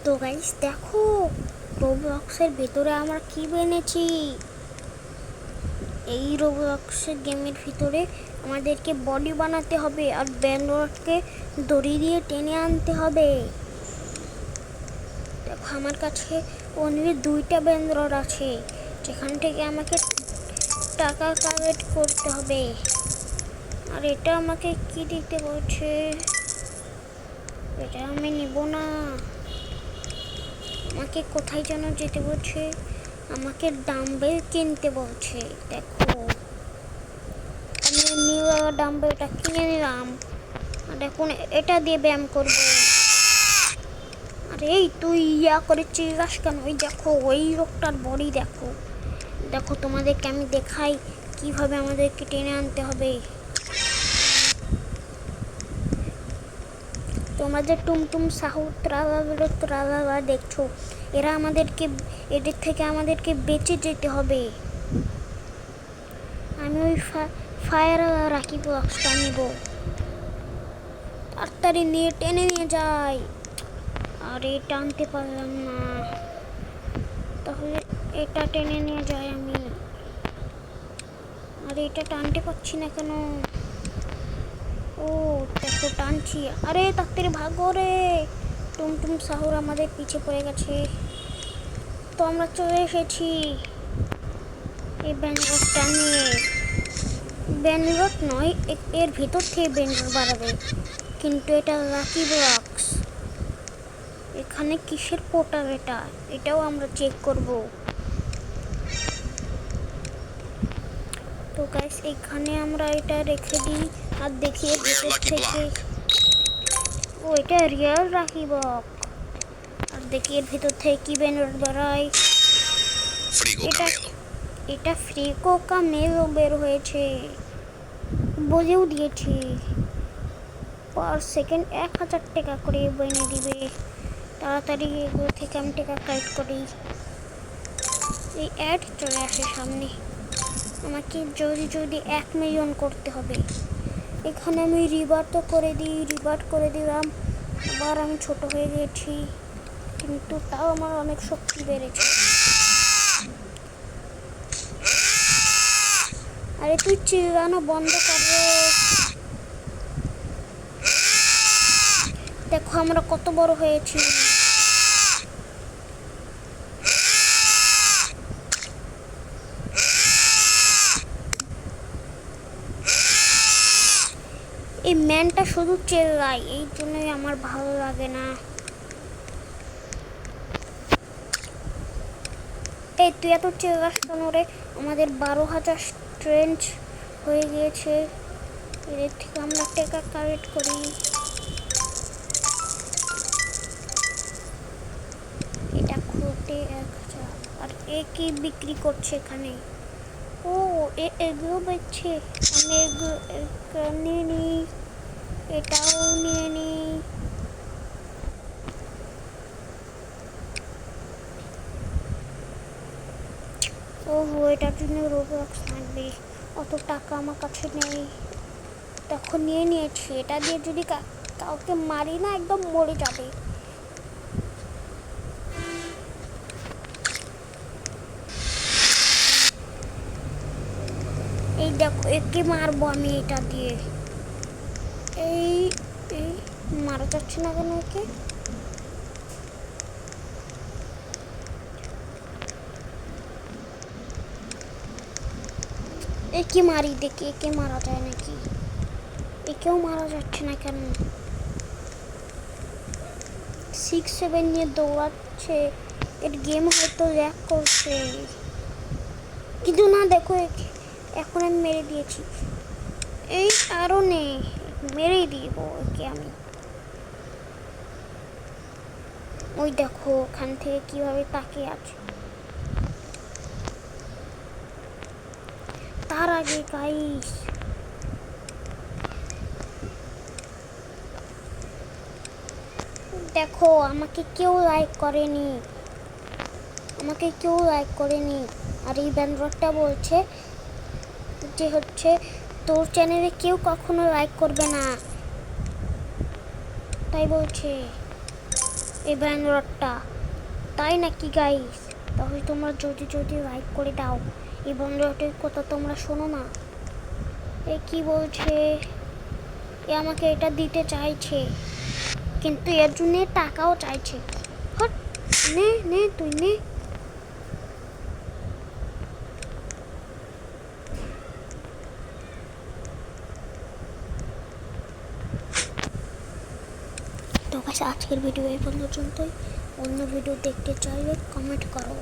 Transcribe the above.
তো গাইস দেখো, রোবলক্সের ভেতরে আমরা কি এনেছি। এই রোবলক্সের গেমের ভিতরে আমাদেরকে বডি বানাতে হবে আর ব্যান্ডওয়ার্ডকে দড়ি দিয়ে টেনে আনতে হবে। দেখো আমার কাছে অনলি 2টা ব্যান্ডওয়ার্ড আছে, যেখান থেকে আমাকে টাকা কালেক্ট করতে হবে। আর এটা আমাকে কি দিতে বলছে, এটা আমি নিব না। আমাকে কোথায় যেন যেতে বলছে, আমাকে ডাম্বেল কিনতে বলছে। দেখো আমি নিউ ডাম্বেলটা কিনে নিলাম, আর এখন এটা দিয়ে ব্যায়াম করব। আরে এই তুই ইয়া করে চিল্লাস কেন? ওই দেখো ওই লোকটার বডি দেখো। দেখো তোমাদেরকে আমি দেখাই কিভাবে আমাদেরকে টেনে আনতে হবে। তোমাদের টুমটুম সাহু ত্রালা দেখছো, এরা আমাদেরকে, এদের থেকে আমাদেরকে বেঁচে যেতে হবে। আমি ওই ফায়ার রাখি বক্সটা নিব, তাড়াতাড়ি নিয়ে টেনে নিয়ে যাই। আরে টানতে পারলাম না, তাহলে এটা টেনে নিয়ে যাই আমি। আরে এটা টানতে পারছি না কেন? ও দেখো টানছি। আরে তাড়াতাড়ি ভাগো রে, টুমটুম সাহুর আমাদের পিছে পড়ে গেছে। তো আমরা চলে এসেছি এই ব্যান্ডরটা নিয়ে। ব্যান্ডরট নয়, এর ভিতর থেকে ব্যান্ডর বাড়াবে, কিন্তু এটা লাকি বক্স। এখানে কিসের পোর্টাল, এটাও আমরা চেক করব। তো গাইস এখানে আমরা এটা রেখে দিই আর দেখি এর ভিতর থেকে। ও এটা রিয়েল লাকি বক্স। আর দেখি এর ভিতর থেকে কি ব্যান্ডর বাড়ায়। এটা এটা ফ্রি কোকা মেলও বের হয়েছে, বলেও দিয়েছি পার সেকেন্ড 1000 টাকা করে বইনে দিবে। তাড়াতাড়ি এগুলো থেকে আমি টাকা কালেক্ট করি। এই অ্যাড চলে আসে সামনে, আমাকে যদি 1 মিলিয়ন করতে হবে। এখানে আমি রিভার্ট করে দিলাম। আবার আমি ছোট হয়ে গেছি, কিন্তু তাও আমার অনেক শক্তি বেড়েছে। আরে তুই চিল্লানো বন্ধ কর রে। দেখো আমরা কত বড় হয়েছি। এই ম্যানটা শুধু চেল্লায়, এই জন্যই আমার ভালো লাগে না। এই তুই এত চেল্লাস কেন রে? আমাদের 12,000 স্ট্রেঞ্জ হয়ে গিয়েছে, এদের থেকে আমরা টাকা কালেক্ট করি। এটা খুলতে 1000। আর এ কি বিক্রি করছে এখানে? ও এগুলো বেচছে, আমি এগুলো নিয়ে নিই, এটাও নিয়ে নিই। ওহো এটার জন্য রোবলক্স লাগবে, অত টাকা আমার কাছে নেই। তখন নিয়ে নিয়েছি, এটা দিয়ে যদি কাউকে মারি না একদম মরে যাবে। এই দেখো একে মারবো আমি এটা দিয়ে। এই এই মারা যাচ্ছে না কেন একে? একে মারি দেখি, একে মারা যায় নাকি? একেও মারা যাচ্ছে না কেন? 6-7 নিয়ে দৌড়াচ্ছে, এর গেম হয়তো ল্যাগ করছে। কিন্তু না দেখো এখন আমি মেরে দিয়েছি। এই আরও নেই, মেরেই দিব একে আমি। ওই দেখো ওখান থেকে কিভাবে তাকিয়ে আছে। তার আগে গাইস দেখো আমাকে কেউ লাইক করেনি, আর এই ব্যান্ডরটা বলছে যে হচ্ছে তোর চ্যানেলে কেউ কখনো লাইক করবে না, তাই বলছে। এই ব্যানরটা, তাই নাকি গাইস? তাহলে তোমরা যদি লাইক করে দাও। এই ব্যানরটির কথা তোমরা শোনো না। এ কি বলছে? এ আমাকে এটা দিতে চাইছে, কিন্তু এর জন্য টাকাও চাইছে। হট, নে নে তুই নে। তো গাইস, আজকের ভিডিও এই পর্যন্তই। অন্য ভিডিও দেখতে চাইলে কমেন্ট করো।